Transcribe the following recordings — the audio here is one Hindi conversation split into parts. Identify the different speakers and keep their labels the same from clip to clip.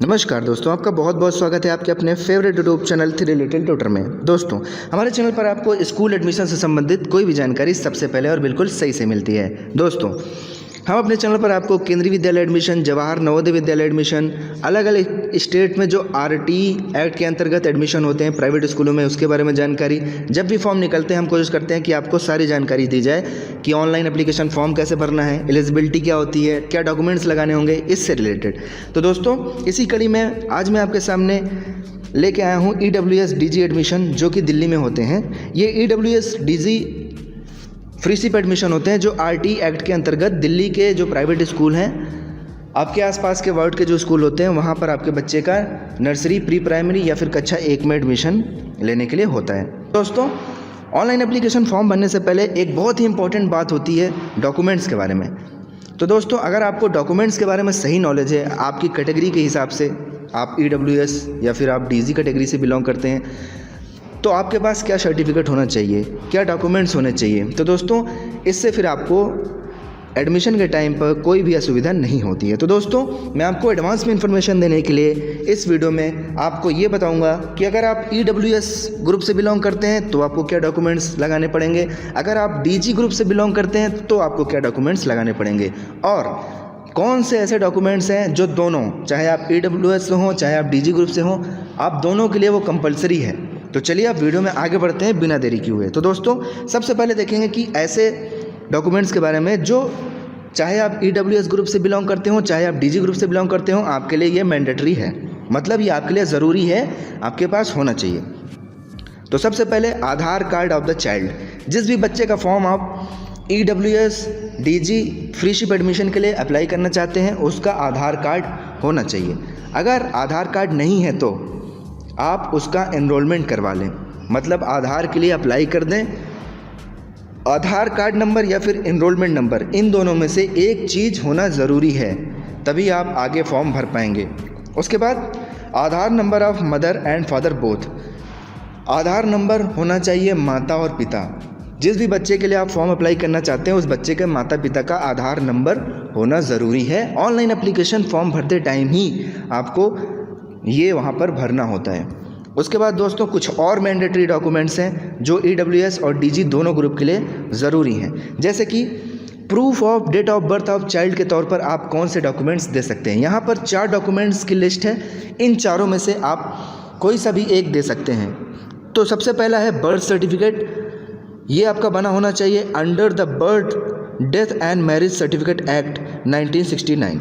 Speaker 1: नमस्कार दोस्तों, आपका बहुत बहुत स्वागत है आपके अपने favourite YouTube channel 3 little tutor में। दोस्तों, हमारे चैनल पर आपको स्कूल एडमिशन से संबंधित कोई भी जानकारी सबसे पहले और बिल्कुल सही से मिलती है। दोस्तों, हम अपने चैनल पर आपको केंद्रीय विद्यालय एडमिशन, जवाहर नवोदय विद्यालय एडमिशन, अलग अलग स्टेट में जो आरटी एक्ट के अंतर्गत एडमिशन होते हैं प्राइवेट स्कूलों में, उसके बारे में जानकारी, जब भी फॉर्म निकलते हैं हम कोशिश करते हैं कि आपको सारी जानकारी दी जाए कि ऑनलाइन एप्लीकेशन फॉर्म कैसे भरना है, एलिजिबिलिटी क्या होती है, क्या डॉक्यूमेंट्स लगाने होंगे, इससे रिलेटेड। तो दोस्तों, इसी कड़ी में आज मैं आपके सामने लेके आया हूँ EWS DG एडमिशन, जो कि दिल्ली में होते हैं। ये EWS DG free ship admission होते हैं जो RT एक्ट के अंतर्गत दिल्ली के जो प्राइवेट स्कूल हैं, आपके आसपास के वार्ड के जो स्कूल होते हैं, वहाँ पर आपके बच्चे का नर्सरी, प्री प्राइमरी या फिर कक्षा 1 में एडमिशन लेने के लिए होता है। दोस्तों, ऑनलाइन एप्लीकेशन फॉर्म भरने से पहले एक बहुत ही इंपॉर्टेंट बात होती है डॉक्यूमेंट्स के बारे में। तो दोस्तों, अगर आपको डॉक्यूमेंट्स के बारे में सही नॉलेज है, आपकी कैटेगरी के हिसाब से, आप EWS या फिर आप DG कैटेगरी से बिलोंग करते हैं, तो आपके पास क्या सर्टिफिकेट होना चाहिए, क्या डॉक्यूमेंट्स होने चाहिए, तो दोस्तों इससे फिर आपको एडमिशन के टाइम पर कोई भी असुविधा नहीं होती है। तो दोस्तों, मैं आपको एडवांस में इन्फॉर्मेशन देने के लिए इस वीडियो में आपको ये बताऊंगा कि अगर आप EWS ग्रुप से बिलोंग करते हैं तो आपको क्या डॉक्यूमेंट्स लगाने पड़ेंगे, अगर आप DG ग्रुप से बिलोंग करते हैं तो आपको क्या डॉक्यूमेंट्स लगाने पड़ेंगे, और कौन से ऐसे डॉक्यूमेंट्स हैं जो दोनों, चाहे आप EWS से हों चाहे आप DG ग्रुप से हों, आप दोनों के लिए वो कंपलसरी है। तो चलिए आप वीडियो में आगे बढ़ते हैं बिना देरी किए हुए। तो दोस्तों, सबसे पहले देखेंगे कि ऐसे डॉक्यूमेंट्स के बारे में जो चाहे आप EWS ग्रुप से बिलोंग करते हो चाहे आप DG ग्रुप से बिलोंग करते हो, आपके लिए ये मैंडेटरी है, मतलब ये आपके लिए ज़रूरी है, आपके पास होना चाहिए। तो सबसे पहले आधार कार्ड ऑफ द चाइल्ड। जिस भी बच्चे का फॉर्म आप EWS DG free ship admission के लिए अप्लाई करना चाहते हैं, उसका आधार कार्ड होना चाहिए। अगर आधार कार्ड नहीं है तो आप उसका एनरोलमेंट करवा लें, मतलब आधार के लिए अप्लाई कर दें। आधार कार्ड नंबर या फिर एनरोलमेंट नंबर, इन दोनों में से एक चीज़ होना ज़रूरी है, तभी आप आगे फॉर्म भर पाएंगे। उसके बाद Aadhaar number of mother and father both. Aadhaar number होना चाहिए माता और पिता। जिस भी बच्चे के लिए आप फॉर्म अप्लाई करना चाहते हैं, उस बच्चे के माता पिता का आधार नंबर होना ज़रूरी है। ऑनलाइन एप्लीकेशन फॉर्म भरते टाइम ही आपको ये वहाँ पर भरना होता है। उसके बाद दोस्तों, कुछ और मैंडेटरी डॉक्यूमेंट्स हैं जो EWS और DG दोनों ग्रुप के लिए ज़रूरी हैं, जैसे कि proof of date of birth of child के तौर पर आप कौन से डॉक्यूमेंट्स दे सकते हैं। यहाँ पर 4 डॉक्यूमेंट्स की लिस्ट है, इन चारों में से आप कोई सा भी एक दे सकते हैं। तो सबसे पहला है बर्थ सर्टिफिकेट। ये आपका बना होना चाहिए under the birth, death and marriage certificate act 1969,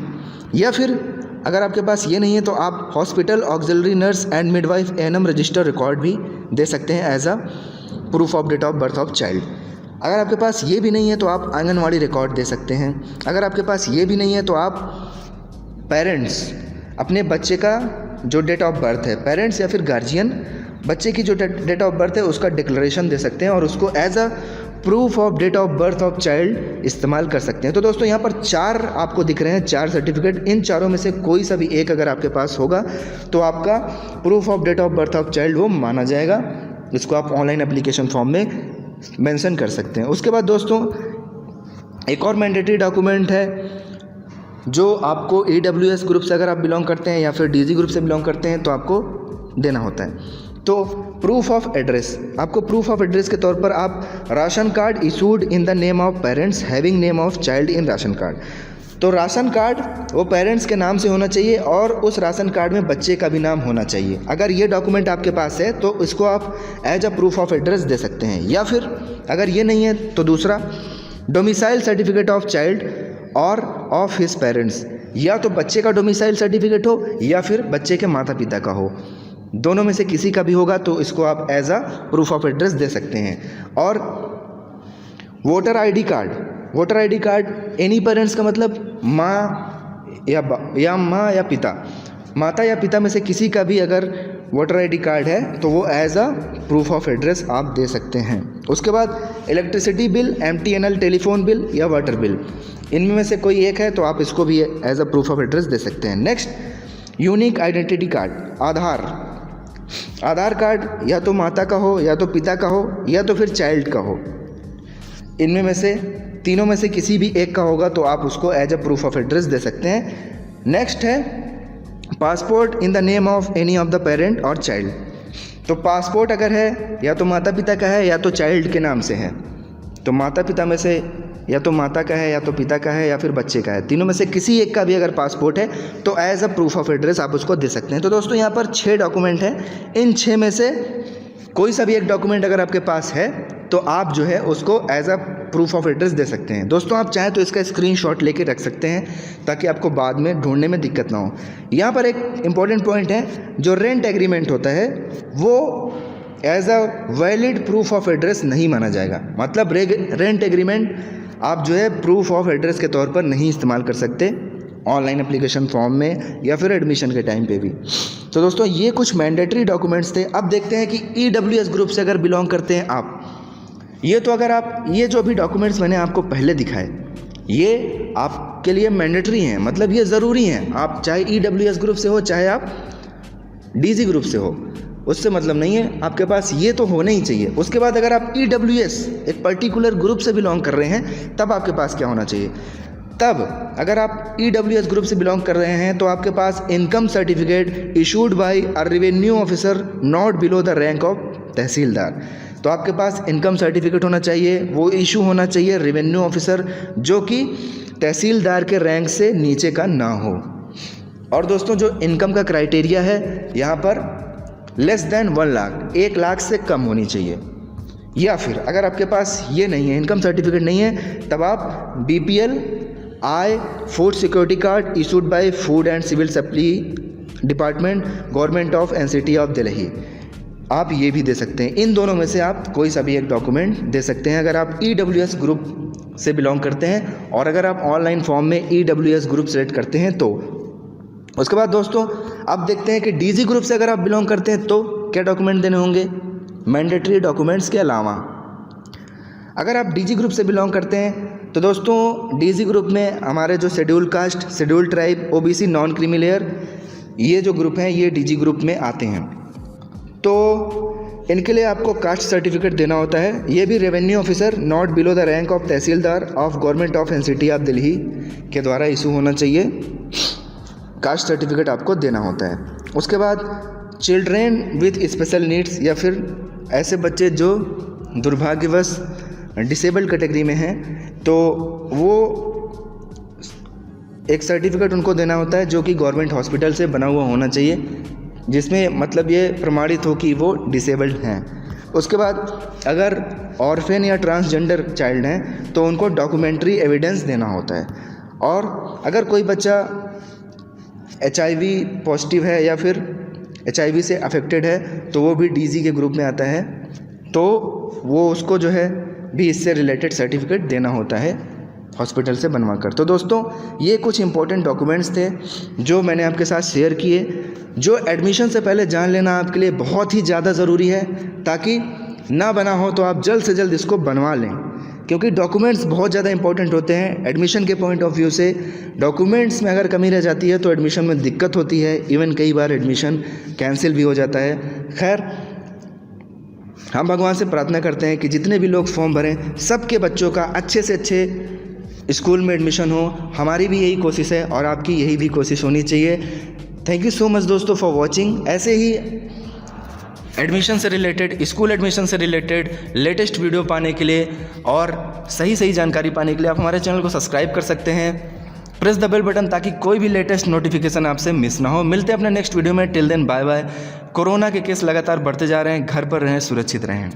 Speaker 1: या फिर अगर आपके पास ये नहीं है तो आप hospital auxiliary nurse and midwife ANM register record भी दे सकते हैं as a proof of date of birth of child. अगर आपके पास ये भी नहीं है तो आप आंगनवाड़ी रिकॉर्ड दे सकते हैं। अगर आपके पास ये भी नहीं है तो आप पेरेंट्स, अपने बच्चे का जो डेट ऑफ बर्थ है, पेरेंट्स या फिर गार्जियन बच्चे की जो डेट ऑफ बर्थ है उसका डिक्लेरेशन दे सकते हैं और उसको as a proof of date of birth of child इस्तेमाल कर सकते हैं। तो दोस्तों, यहाँ पर 4 आपको दिख रहे हैं, 4 सर्टिफिकेट। इन चारों में से कोई सा भी एक अगर आपके पास होगा तो आपका proof of date of birth of child वो माना जाएगा। इसको आप ऑनलाइन एप्लीकेशन फॉर्म में मेंशन कर सकते हैं। उसके बाद दोस्तों, एक और मैंडेटरी डॉक्यूमेंट है जो आपको EWS ग्रुप से अगर आप बिलोंग करते हैं या फिर DG ग्रुप से बिलोंग करते हैं तो आपको देना होता है। तो प्रूफ ऑफ एड्रेस, आपको प्रूफ ऑफ एड्रेस के तौर पर आप ration card issued in the name of parents having name of child in ration card. तो राशन कार्ड वो पेरेंट्स के नाम से होना चाहिए और उस राशन कार्ड में बच्चे का भी नाम होना चाहिए। अगर ये डॉक्यूमेंट आपके पास है तो इसको आप as a proof of address दे सकते हैं, या फिर अगर ये नहीं है तो दूसरा डोमिसाइल सर्टिफिकेट ऑफ चाइल्ड और ऑफ हिज पेरेंट्स, या तो बच्चे का डोमिसाइल सर्टिफिकेट हो या फिर बच्चे के माता पिता का हो, दोनों में से किसी का भी होगा तो इसको आप as a proof of address दे सकते हैं। और voter ID card, voter ID card any parents का मतलब माँ या माँ या पिता, माता या पिता में से किसी का भी अगर वोटर आईडी कार्ड है तो वो as a proof of address आप दे सकते हैं। उसके बाद electricity bill, MTNL telephone bill या वाटर बिल, इनमें में से कोई एक है तो आप इसको भी as a proof of address दे सकते हैं। Next, unique identity card, Aadhaar. Aadhaar card या तो माता का हो या तो पिता का हो या तो फिर चाइल्ड का हो, इनमें में से तीनों में से किसी भी एक का होगा तो आप उसको as a proof of address दे सकते हैं। नेक्स्ट है passport in the name of any of the parent और चाइल्ड। तो पासपोर्ट अगर है या तो माता पिता का है या तो चाइल्ड के नाम से है, तो माता पिता में से या तो माता का है या तो पिता का है या फिर बच्चे का है, तीनों में से किसी एक का भी अगर पासपोर्ट है तो as a proof of address आप उसको दे सकते हैं। तो दोस्तों यहाँ पर 6 डॉक्यूमेंट हैं, इन 6 में से कोई सा भी एक डॉक्यूमेंट अगर आपके पास है तो आप जो है उसको as a proof of address दे सकते हैं। दोस्तों आप चाहें तो इसका स्क्रीनशॉट लेके रख सकते हैं ताकि आपको बाद में ढूंढने में दिक्कत ना हो। यहाँ पर एक इम्पॉर्टेंट पॉइंट है, जो रेंट एग्रीमेंट होता है वो as a valid proof of address नहीं माना जाएगा। मतलब रेंट एग्रीमेंट आप जो है प्रूफ ऑफ एड्रेस के तौर पर नहीं इस्तेमाल कर सकते ऑनलाइन एप्लीकेशन फॉर्म में या फिर एडमिशन के टाइम पे भी। तो दोस्तों ये कुछ मैंडेटरी डॉक्यूमेंट्स थे। अब देखते हैं कि EWS ग्रुप से अगर बिलोंग करते हैं आप, ये तो अगर आप ये जो भी डॉक्यूमेंट्स मैंने आपको पहले दिखाए ये आपके लिए मैंडेटरी हैं, मतलब ये ज़रूरी हैं। आप चाहे EWS ग्रुप से हो चाहे आप DG ग्रुप से हो, उससे मतलब नहीं है, आपके पास ये तो होना ही चाहिए। उसके बाद अगर आप EWS एक पर्टिकुलर ग्रुप से बिलोंग कर रहे हैं तब आपके पास क्या होना चाहिए, तब अगर आप EWS ग्रुप से बिलोंग कर रहे हैं तो आपके पास income certificate issued by a revenue officer not below the rank of tehsildar. तो आपके पास इनकम सर्टिफिकेट होना चाहिए, वो इशू होना चाहिए रेवेन्यू ऑफिसर जो कि तहसीलदार के रैंक से नीचे का ना हो। और दोस्तों जो इनकम का क्राइटेरिया है यहाँ पर लेस देन 1 लाख, 1 लाख से कम होनी चाहिए। या फिर अगर आपके पास ये नहीं है, इनकम सर्टिफिकेट नहीं है, तब आप BPL I food security card issued by food and civil supply department government of NCT of Delhi, आप ये भी दे सकते हैं। इन दोनों में से आप कोई सा भी एक डॉक्यूमेंट दे सकते हैं अगर आप EWS ग्रुप से बिलोंग करते हैं और अगर आप ऑनलाइन फॉर्म में EWS ग्रुप सेलेक्ट करते हैं तो। उसके बाद दोस्तों अब देखते हैं कि DG ग्रुप से अगर आप बिलोंग करते हैं तो क्या डॉक्यूमेंट देने होंगे मैंडेटरी डॉक्यूमेंट्स के अलावा। अगर आप DG ग्रुप से बिलोंग करते हैं तो दोस्तों DG ग्रुप में हमारे जो schedule caste, schedule tribe, OBC, non creamy layer, ये जो ग्रुप हैं ये DG ग्रुप में आते हैं। तो इनके लिए आपको कास्ट सर्टिफिकेट देना होता है, ये भी revenue officer not below the rank of tehsildar of government of NCT of Delhi के द्वारा इशू होना चाहिए, कास्ट सर्टिफिकेट आपको देना होता है। उसके बाद चिल्ड्रेन विथ स्पेशल नीड्स या फिर ऐसे बच्चे जो दुर्भाग्यवश डिसेबल्ड कैटेगरी में हैं तो वो एक सर्टिफिकेट उनको देना होता है जो कि गवर्नमेंट हॉस्पिटल से बना हुआ होना चाहिए, जिसमें मतलब ये प्रमाणित हो कि वो डिसेबल्ड हैं। उसके बाद अगर ऑर्फेन या ट्रांसजेंडर चाइल्ड हैं तो उनको डॉक्यूमेंट्री एविडेंस देना होता है। और अगर कोई बच्चा HIV पॉजिटिव है या फिर HIV से अफेक्टेड है तो वो भी DG के ग्रुप में आता है, तो वो उसको जो है भी इससे रिलेटेड सर्टिफिकेट देना होता है हॉस्पिटल से बनवा कर। तो दोस्तों ये कुछ इंपॉर्टेंट डॉक्यूमेंट्स थे जो मैंने आपके साथ शेयर किए, जो एडमिशन से पहले जान लेना आपके लिए बहुत ही ज़्यादा ज़रूरी है, ताकि ना बना हो तो आप जल्द से जल्द इसको बनवा लें, क्योंकि डॉक्यूमेंट्स बहुत ज़्यादा इंपॉर्टेंट होते हैं एडमिशन के पॉइंट ऑफ व्यू से। डॉक्यूमेंट्स में अगर कमी रह जाती है तो एडमिशन में दिक्कत होती है, इवन कई बार एडमिशन कैंसिल भी हो जाता है। खैर हम भगवान से प्रार्थना करते हैं कि जितने भी लोग फॉर्म भरें सबके बच्चों का अच्छे से अच्छे स्कूल में एडमिशन हो। हमारी भी यही कोशिश है और आपकी यही भी कोशिश होनी चाहिए। थैंक यू सो मच दोस्तों फॉर वॉचिंग। ऐसे ही एडमिशन से रिलेटेड, स्कूल एडमिशन से रिलेटेड लेटेस्ट वीडियो पाने के लिए और सही जानकारी पाने के लिए आप हमारे चैनल को सब्सक्राइब कर सकते हैं। प्रेस द बेल बटन ताकि कोई भी लेटेस्ट नोटिफिकेशन आपसे मिस ना हो। मिलते हैं अपने नेक्स्ट वीडियो में। Till then bye bye. Corona के केस लगातार बढ़ते जा रहे हैं, घर पर रहें, सुरक्षित रहें।